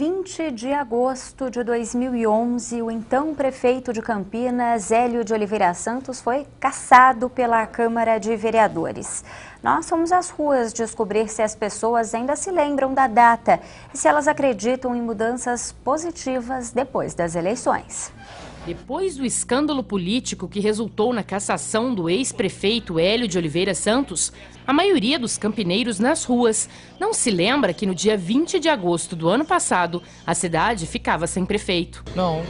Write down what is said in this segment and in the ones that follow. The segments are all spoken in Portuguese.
20 de agosto de 2011, o então prefeito de Campinas, Hélio de Oliveira Santos, foi cassado pela Câmara de Vereadores. Nós fomos às ruas descobrir se as pessoas ainda se lembram da data e se elas acreditam em mudanças positivas depois das eleições. Depois do escândalo político que resultou na cassação do ex-prefeito Hélio de Oliveira Santos, a maioria dos campineiros nas ruas não se lembra que no dia 20 de agosto do ano passado, a cidade ficava sem prefeito. Não.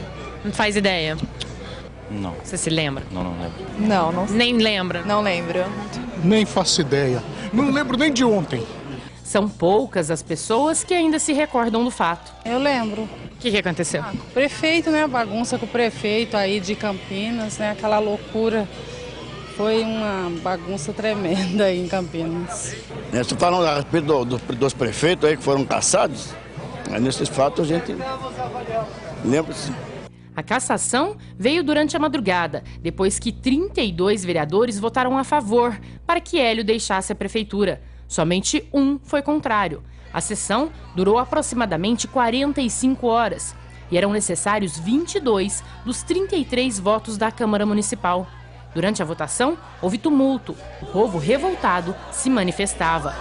Não faz ideia? Não. Você se lembra? Não lembro. Não. Nem lembra? Não lembro. Nem faço ideia. Não lembro nem de ontem. São poucas as pessoas que ainda se recordam do fato. Eu lembro. O que aconteceu? O prefeito, né? A bagunça com o prefeito aí de Campinas, né? Aquela loucura. Foi uma bagunça tremenda aí em Campinas. Você falando a respeito dos prefeitos aí que foram cassados, nesses fatos a gente lembra-se. A cassação veio durante a madrugada, depois que 32 vereadores votaram a favor para que Hélio deixasse a prefeitura. Somente um foi contrário. A sessão durou aproximadamente 45 horas e eram necessários 22 dos 33 votos da Câmara Municipal. Durante a votação, houve tumulto. O povo revoltado se manifestava.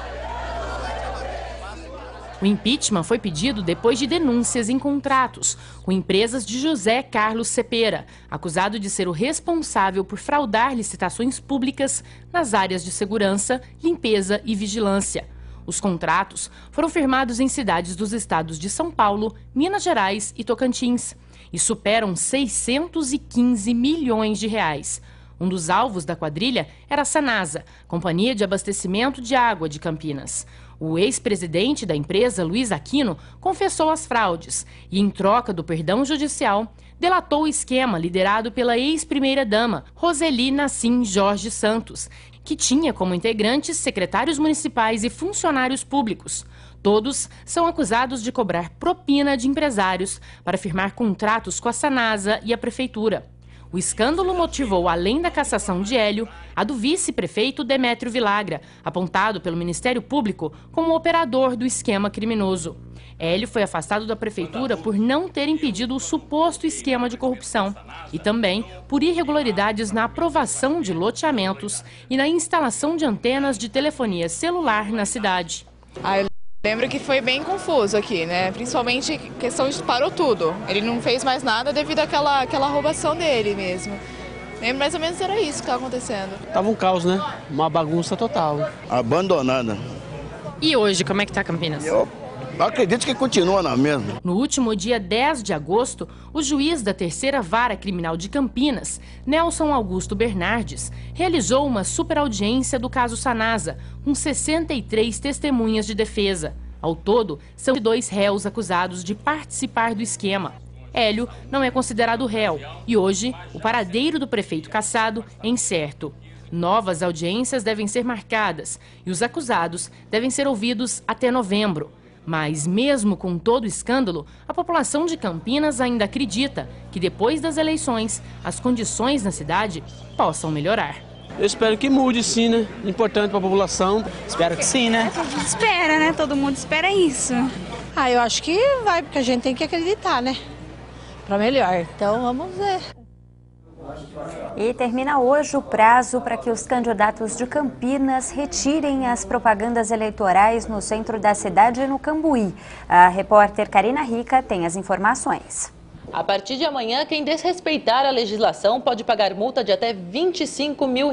O impeachment foi pedido depois de denúncias em contratos com empresas de José Carlos Cepera, acusado de ser o responsável por fraudar licitações públicas nas áreas de segurança, limpeza e vigilância. Os contratos foram firmados em cidades dos estados de São Paulo, Minas Gerais e Tocantins e superam 615 milhões de reais. Um dos alvos da quadrilha era a Sanasa, Companhia de Abastecimento de Água de Campinas. O ex-presidente da empresa, Luiz Aquino, confessou as fraudes e, em troca do perdão judicial, delatou o esquema liderado pela ex-primeira-dama, Roseli Nassim Jorge Santos, que tinha como integrantes secretários municipais e funcionários públicos. Todos são acusados de cobrar propina de empresários para firmar contratos com a Sanasa e a prefeitura. O escândalo motivou, além da cassação de Hélio, a do vice-prefeito Demétrio Vilagra, apontado pelo Ministério Público como operador do esquema criminoso. Hélio foi afastado da prefeitura por não ter impedido o suposto esquema de corrupção e também por irregularidades na aprovação de loteamentos e na instalação de antenas de telefonia celular na cidade. Lembro que foi bem confuso aqui, né? Principalmente questão de parou tudo. Ele não fez mais nada devido àquela roubação dele mesmo. Lembro mais ou menos era isso que estava acontecendo. Tava um caos, né? Uma bagunça total. Abandonada. E hoje, como é que tá Campinas? Eu acredito que continua na mesma. No último dia 10 de agosto, o juiz da Terceira Vara Criminal de Campinas, Nelson Augusto Bernardes, realizou uma superaudiência do caso Sanasa, com 63 testemunhas de defesa. Ao todo, são 2 réus acusados de participar do esquema. Hélio não é considerado réu e hoje o paradeiro do prefeito cassado é incerto. Novas audiências devem ser marcadas e os acusados devem ser ouvidos até novembro. Mas, mesmo com todo o escândalo, a população de Campinas ainda acredita que depois das eleições, as condições na cidade possam melhorar. Eu espero que mude, sim, né? Importante para a população. Espero que sim, né? Espera, né? Todo mundo espera isso. Eu acho que vai, porque a gente tem que acreditar, né? Para melhor. Então, vamos ver. E termina hoje o prazo para que os candidatos de Campinas retirem as propagandas eleitorais no centro da cidade e no Cambuí. A repórter Karina Rica tem as informações. A partir de amanhã, quem desrespeitar a legislação pode pagar multa de até R$25 mil.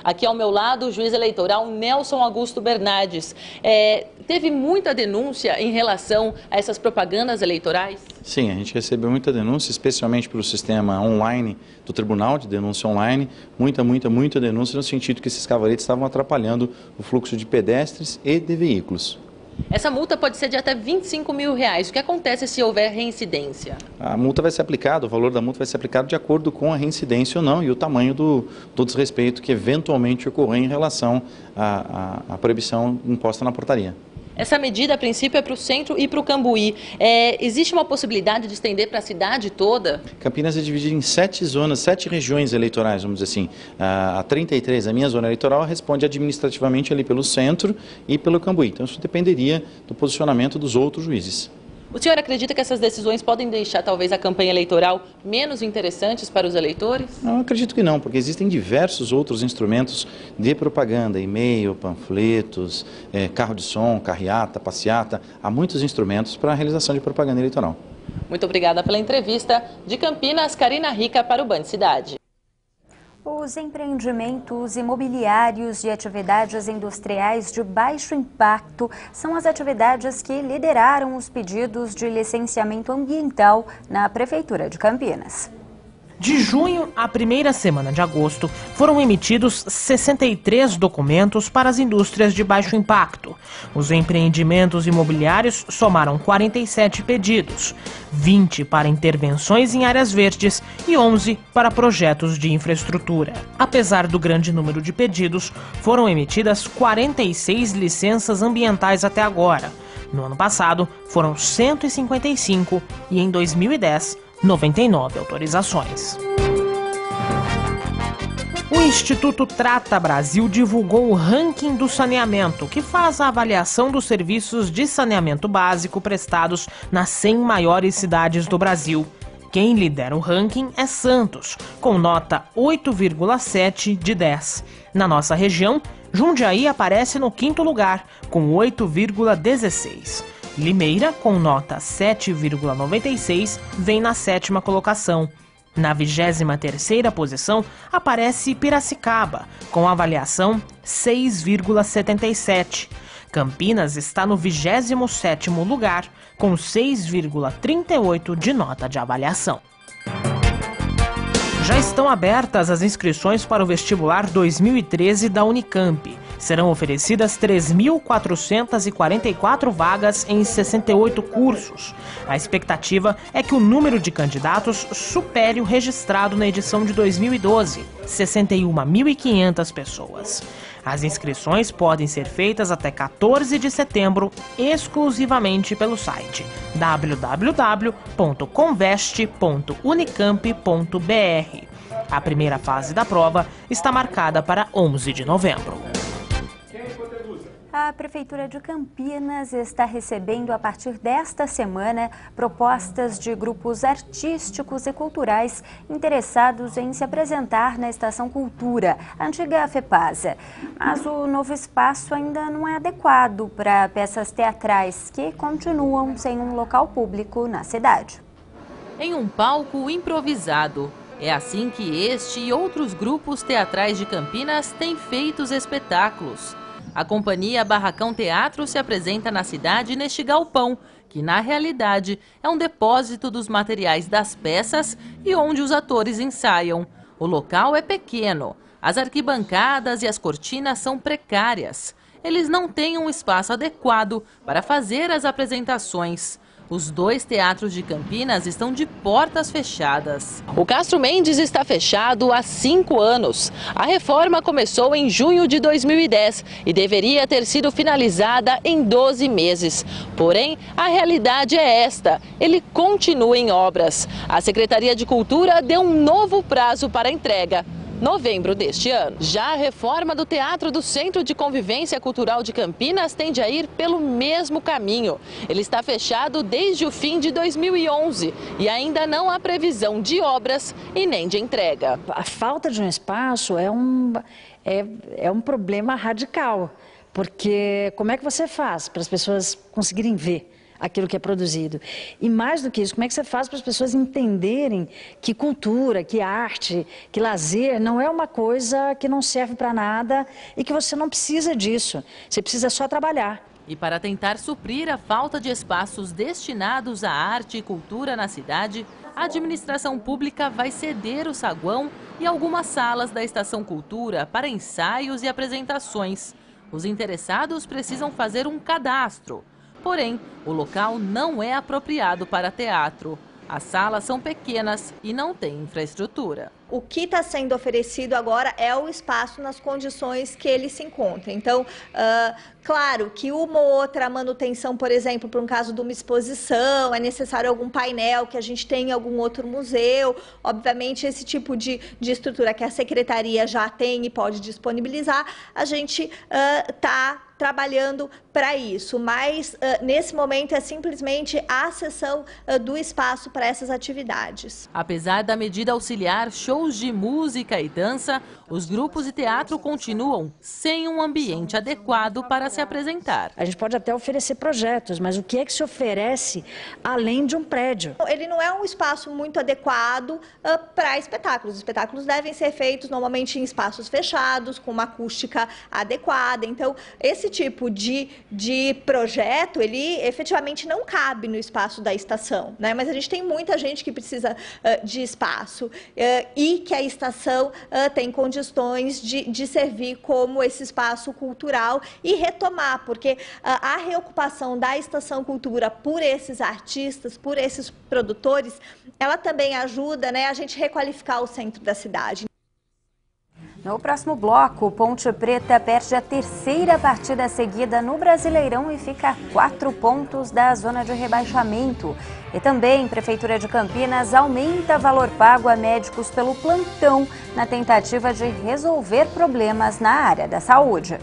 Aqui ao meu lado, o juiz eleitoral Nelson Augusto Bernardes. Teve muita denúncia em relação a essas propagandas eleitorais? Sim, a gente recebeu muita denúncia, especialmente pelo sistema online do Tribunal de Denúncia Online. Muita denúncia no sentido que esses cavaletes estavam atrapalhando o fluxo de pedestres e de veículos. Essa multa pode ser de até R$25 mil. O que acontece se houver reincidência? A multa vai ser aplicada, o valor da multa vai ser aplicado de acordo com a reincidência ou não e o tamanho do desrespeito que eventualmente ocorrer em relação à proibição imposta na portaria. Essa medida, a princípio, é para o centro e para o Cambuí. Existe uma possibilidade de estender para a cidade toda? Campinas é dividida em 7 zonas, 7 regiões eleitorais, vamos dizer assim. A 33, a minha zona eleitoral, responde administrativamente ali pelo centro e pelo Cambuí. Então isso dependeria do posicionamento dos outros juízes. O senhor acredita que essas decisões podem deixar talvez a campanha eleitoral menos interessantes para os eleitores? Não, acredito que não, porque existem diversos outros instrumentos de propaganda, e-mail, panfletos, carro de som, carreata, passeata, há muitos instrumentos para a realização de propaganda eleitoral. Muito obrigada pela entrevista. De Campinas, Karina Rica para o Band Cidade. Os empreendimentos imobiliários de atividades industriais de baixo impacto são as atividades que lideraram os pedidos de licenciamento ambiental na Prefeitura de Campinas. De junho à primeira semana de agosto, foram emitidos 63 documentos para as indústrias de baixo impacto. Os empreendimentos imobiliários somaram 47 pedidos, 20 para intervenções em áreas verdes e 11 para projetos de infraestrutura. Apesar do grande número de pedidos, foram emitidas 46 licenças ambientais até agora. No ano passado, foram 155 e em 2010, 99 autorizações. O Instituto Trata Brasil divulgou o ranking do saneamento, que faz a avaliação dos serviços de saneamento básico prestados nas 100 maiores cidades do Brasil. Quem lidera o ranking é Santos, com nota 8,7 de 10. Na nossa região, Jundiaí aparece no 5º lugar, com 8,16. Limeira, com nota 7,96, vem na 7ª colocação. Na 23ª posição, aparece Piracicaba, com avaliação 6,77. Campinas está no 27º lugar, com 6,38 de nota de avaliação. Já estão abertas as inscrições para o vestibular 2013 da Unicamp. Serão oferecidas 3.444 vagas em 68 cursos. A expectativa é que o número de candidatos supere o registrado na edição de 2012, 61.500 pessoas. As inscrições podem ser feitas até 14 de setembro, exclusivamente pelo site www.conveste.unicamp.br. A primeira fase da prova está marcada para 11 de novembro. A Prefeitura de Campinas está recebendo, a partir desta semana, propostas de grupos artísticos e culturais interessados em se apresentar na Estação Cultura, a antiga FEPASA. Mas o novo espaço ainda não é adequado para peças teatrais que continuam sem um local público na cidade. Em um palco improvisado. É assim que este e outros grupos teatrais de Campinas têm feito os espetáculos. A companhia Barracão Teatro se apresenta na cidade neste galpão, que na realidade é um depósito dos materiais das peças e onde os atores ensaiam. O local é pequeno, as arquibancadas e as cortinas são precárias. Eles não têm um espaço adequado para fazer as apresentações. Os 2 teatros de Campinas estão de portas fechadas. O Castro Mendes está fechado há 5 anos. A reforma começou em junho de 2010 e deveria ter sido finalizada em 12 meses. Porém, a realidade é esta: ele continua em obras. A Secretaria de Cultura deu um novo prazo para a entrega: novembro deste ano. Já a reforma do Teatro do Centro de Convivência Cultural de Campinas tende a ir pelo mesmo caminho. Ele está fechado desde o fim de 2011 e ainda não há previsão de obras e nem de entrega. A falta de um espaço é um problema radical, porque como é que você faz para as pessoas conseguirem ver aquilo que é produzido? E mais do que isso, como é que você faz para as pessoas entenderem que cultura, que arte, que lazer não é uma coisa que não serve para nada e que você não precisa disso, você precisa só trabalhar. E para tentar suprir a falta de espaços destinados à arte e cultura na cidade, a administração pública vai ceder o saguão e algumas salas da Estação Cultura para ensaios e apresentações. Os interessados precisam fazer um cadastro. Porém, o local não é apropriado para teatro. As salas são pequenas e não têm infraestrutura. o que está sendo oferecido agora é o espaço nas condições que ele se encontra. Então, claro que uma ou outra manutenção, por exemplo, para um caso de uma exposição, é necessário algum painel que a gente tem em algum outro museu. Obviamente, esse tipo de estrutura que a Secretaria já tem e pode disponibilizar, a gente está trabalhando para isso, mas nesse momento é simplesmente a cessão do espaço para essas atividades. Apesar da medida auxiliar shows de música e dança, os grupos de teatro continuam sem um ambiente adequado para se apresentar. A gente pode até oferecer projetos, mas o que é que se oferece além de um prédio? Ele não é um espaço muito adequado para espetáculos. Os espetáculos devem ser feitos normalmente em espaços fechados, com uma acústica adequada. Então, esse tipo de projeto, ele efetivamente não cabe no espaço da estação, né? Mas a gente tem muita gente que precisa de espaço e que a estação tem condições de servir como esse espaço cultural e retomar, porque a reocupação da Estação Cultura por esses artistas, por esses produtores, ela também ajuda, né, a gente requalificar o centro da cidade. No próximo bloco, Ponte Preta perde a terceira partida seguida no Brasileirão e fica a 4 pontos da zona de rebaixamento. E também, Prefeitura de Campinas aumenta valor pago a médicos pelo plantão na tentativa de resolver problemas na área da saúde.